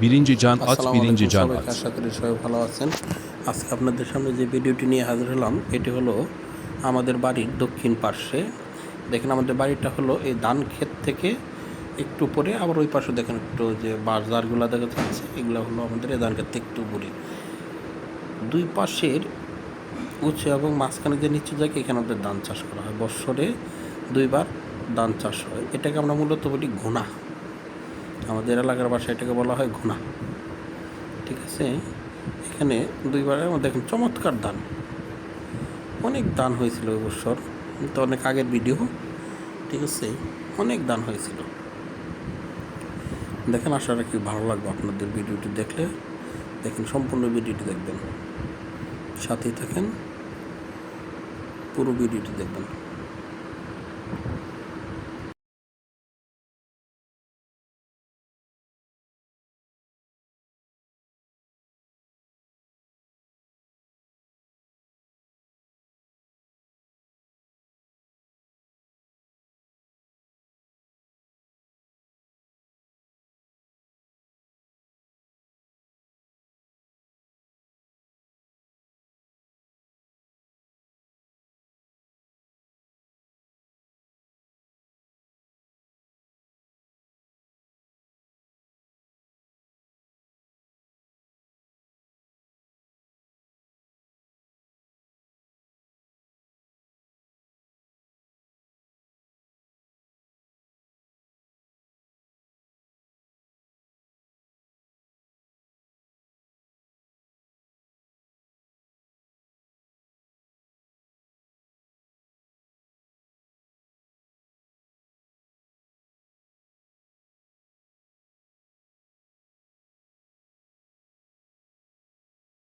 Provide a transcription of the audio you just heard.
Birinci can at, আসসালামু birinci আলাইকুম can সবাইকে, at. আশা করি সবাই ভালো আছেন। আজকে আপনাদের সামনে যে ভিডিওটি নিয়ে হাজির হলাম এটি হলো আমাদের বাড়ির দক্ষিণ পার্শ্বে। দেখেন আমাদের বাড়িটা হলো এই ধান ক্ষেত থেকে একটু পরে, আবার ওই পাশে দেখেন একটু যে বাজারগুলো দেখা যাচ্ছে, এগুলো হলো আমাদের এই ধান ক্ষেত থেকে একটু উপরে। দুই পাশের উঁচু এবং মাঝখানে যে নিচু জায়গা, এখানে আমাদের ধান চাষ করা হয়। বৎসরে দুইবার ধান চাষ হয়। এটাকে আমরা মূলত বলি ঘুনা। আমাদের এলাকার ভাষায় এটাকে বলা হয় ঘুনা। ঠিক আছে, এখানে দুইবার দেখেন চমৎকার ধান, অনেক ধান হয়েছিল ওই বছর, তো অনেক আগের ভিডিও। ঠিক আছে, অনেক ধান হয়েছিল। দেখেন, আশা রাখি ভালো লাগবে আপনাদের ভিডিওটি দেখলে। দেখেন, সম্পূর্ণ ভিডিওটি দেখবেন, সাথেই থাকেন, পুরো ভিডিওটি দেখবেন।